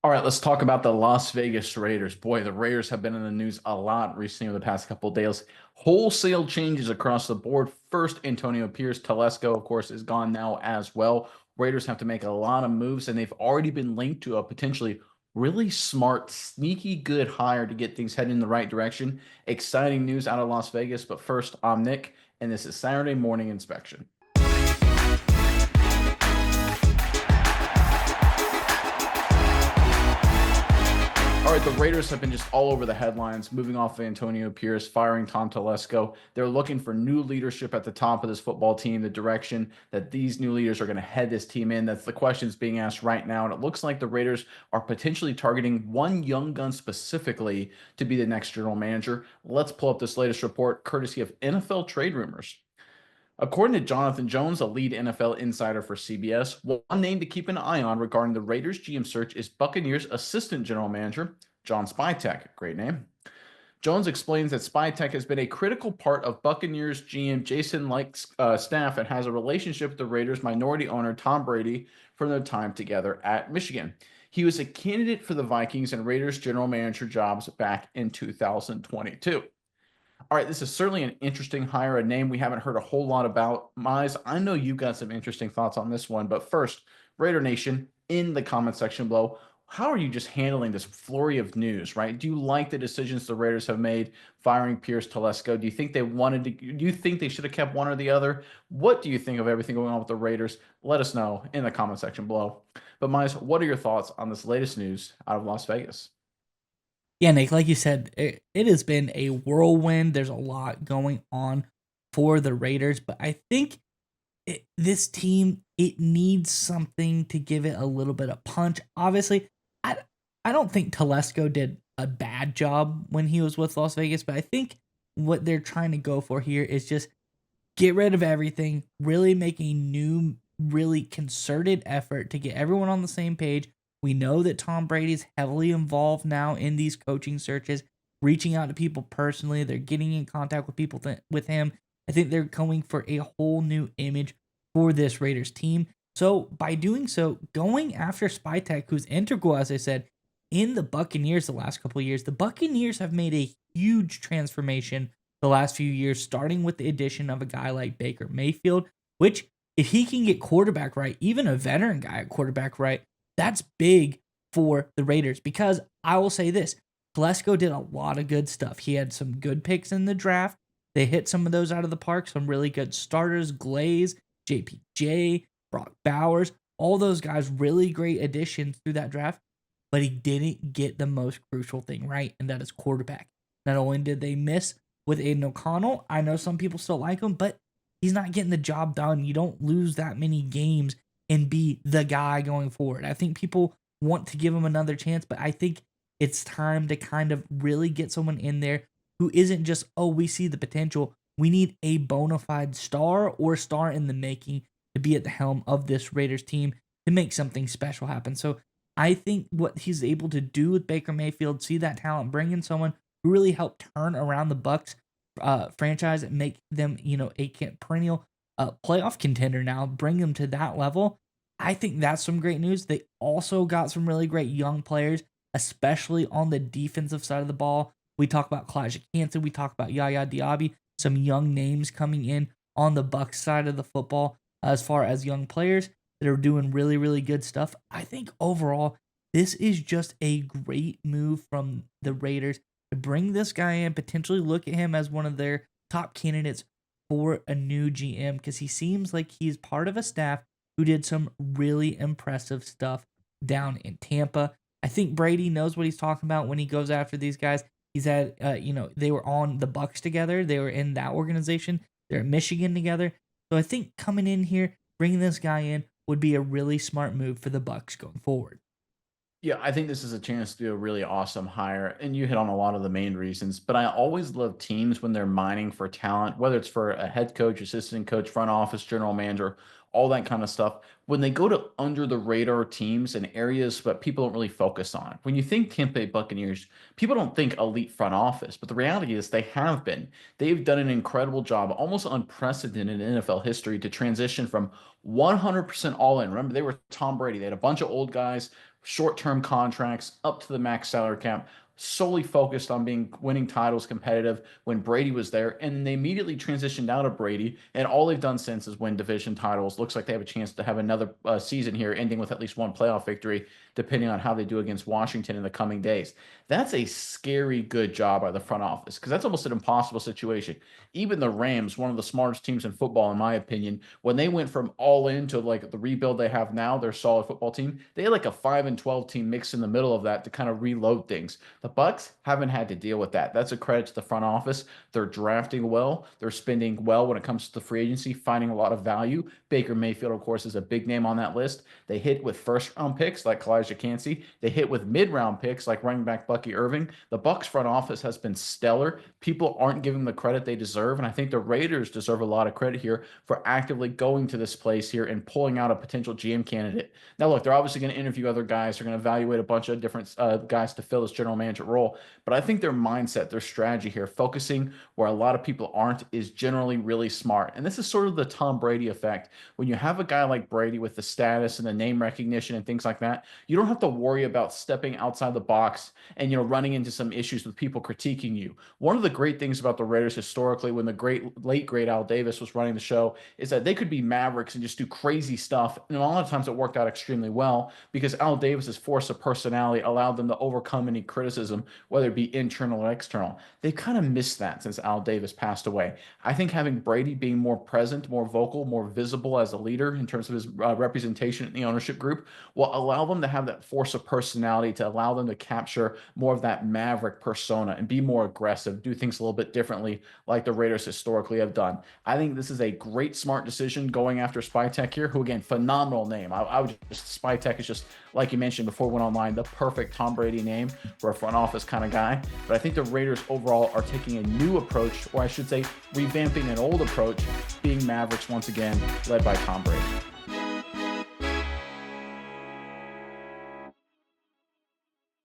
All right, let's talk about the Las Vegas Raiders. Boy, the Raiders have been in the news a lot recently over the past couple of days. Wholesale changes across the board. First, Antonio Pierce, Telesco, of course, is gone now as well. Raiders have to make a lot of moves, and they've already been linked to a potentially really smart, sneaky good hire to get things heading in the right direction. Exciting news out of Las Vegas. But first, I'm Nick, and this is Saturday Morning Inspection. All right, the Raiders have been just all over the headlines, moving off of Antonio Pierce, firing Tom Telesco. They're looking for new leadership at the top of this football team, the direction that these new leaders are going to head this team in. That's the questions being asked right now. And it looks like the Raiders are potentially targeting one young gun specifically to be the next general manager. Let's pull up this latest report, courtesy of NFL Trade Rumors. According to Jonathan Jones, a lead NFL insider for CBS, one name to keep an eye on regarding the Raiders GM search is Buccaneers assistant general manager John Spytek. Great name. Jones explains that Spytek has been a critical part of Buccaneers GM Jason Licht's staff and has a relationship with the Raiders minority owner Tom Brady from their time together at Michigan. He was a candidate for the Vikings and Raiders general manager jobs back in 2022. All right, this is certainly an interesting hire, a name we haven't heard a whole lot about. Mize, I know you've got some interesting thoughts on this one, but first, Raider Nation, in the comment section below, how are you just handling this flurry of news, right? Do you like the decisions the Raiders have made firing Pierce Telesco? Do you think do you think they should have kept one or the other? What do you think of everything going on with the Raiders? Let us know in the comment section below. But Mize, what are your thoughts on this latest news out of Las Vegas? Yeah, Nick, like you said, it has been a whirlwind. There's a lot going on for the Raiders, but I think this team it needs something to give it a little bit of punch. Obviously, I I don't think Telesco did a bad job when he was with Las Vegas, but I think what they're trying to go for here is just get rid of everything, really make a new, really concerted effort to get everyone on the same page. We know that Tom Brady's heavily involved now in these coaching searches, reaching out to people personally. They're getting in contact with people with him. I think they're going for a whole new image for this Raiders team. So by doing so, going after Spytek, who's integral, as I said, in the Buccaneers the last couple of years, the Buccaneers have made a huge transformation the last few years, starting with the addition of a guy like Baker Mayfield, which, if he can get quarterback right, even a veteran guy at quarterback right, that's big for the Raiders. Because I will say this, Glasgow did a lot of good stuff. He had some good picks in the draft. They hit some of those out of the park, some really good starters, Glaze, JPJ, Brock Bowers, all those guys, really great additions through that draft. But he didn't get the most crucial thing right, and that is quarterback. Not only did they miss with Aiden O'Connell. I know some people still like him, but he's not getting the job done. You don't lose that many games and be the guy going forward. I think people want to give him another chance, but I think it's time to kind of really get someone in there who isn't just, oh, we see the potential. We need a bona fide star or star in the making to be at the helm of this Raiders team to make something special happen. So I think what he's able to do with Baker Mayfield, see that talent, bring in someone who really helped turn around the Bucks franchise and make them, a perennial playoff contender now, bring them to that level. I think that's some great news. They also got some really great young players, especially on the defensive side of the ball. We talk about Kalijah Kancey, we talk about Yaya Diaby, some young names coming in on the Bucks side of the football as far as young players that are doing really, really good stuff. I think overall, this is just a great move from the Raiders to bring this guy in, potentially look at him as one of their top candidates for a new GM because he seems like he's part of a staff who did some really impressive stuff down in Tampa. I think Brady knows what he's talking about when he goes after these guys. He's had, they were on the Bucks together. They were in that organization. They're at Michigan together. So I think coming in here, bringing this guy in would be a really smart move for the Bucks going forward. Yeah, I think this is a chance to do a really awesome hire, and you hit on a lot of the main reasons. But I always love teams when they're mining for talent, whether it's for a head coach, assistant coach, front office, general manager, all that kind of stuff. When they go to under the radar teams and areas that people don't really focus on. When you think Tampa Bay Buccaneers, people don't think elite front office, but the reality is they have been. They've done an incredible job, almost unprecedented in NFL history, to transition from 100% all in. Remember, they were Tom Brady. They had a bunch of old guys short-term contracts up to the max salary cap, solely focused on winning titles competitive when Brady was there, and they immediately transitioned out of Brady, and all they've done since is win division titles. Looks like they have a chance to have another season here, ending with at least one playoff victory, depending on how they do against Washington in the coming days. That's a scary good job by the front office because that's almost an impossible situation. Even the Rams, one of the smartest teams in football, in my opinion, when they went from all in to like the rebuild they have now, their solid football team, they had like a 5-12 team mixed in the middle of that to kind of reload things. The Bucks haven't had to deal with that. That's a credit to the front office. They're drafting well. They're spending well when it comes to the free agency, finding a lot of value. Baker Mayfield, of course, is a big name on that list. They hit with first-round picks like Kalijah Cansey. They hit with mid-round picks like running back Bucky Irving. The Bucks front office has been stellar. People aren't giving the credit they deserve, and I think the Raiders deserve a lot of credit here for actively going to this place here and pulling out a potential GM candidate. Now, look, they're obviously going to interview other guys. They're going to evaluate a bunch of different guys to fill this general manager role, but I think their mindset, their strategy here, focusing where a lot of people aren't, is generally really smart. And this is sort of the Tom Brady effect. When you have a guy like Brady with the status and the name recognition and things like that, you don't have to worry about stepping outside the box and running into some issues with people critiquing you. One of the great things about the Raiders historically, when the late great Al Davis was running the show, is that they could be mavericks and just do crazy stuff. And a lot of times it worked out extremely well because Al Davis's force of personality allowed them to overcome any criticism, whether it be internal or external. They've kind of missed that since Al Davis passed away. I think having Brady being more present, more vocal, more visible as a leader in terms of his representation in the ownership group will allow them to have that force of personality to allow them to capture more of that maverick persona and be more aggressive, do things a little bit differently like the Raiders historically have done. I think this is a great, smart decision going after Spytek here, who, again, phenomenal name. I would just, Spytek is just, like you mentioned before we went online, the perfect Tom Brady name for a front office kind of guy. But I think the Raiders overall are taking a new approach, or I should say, revamping an old approach, being Mavericks once again, led by Tom Brady.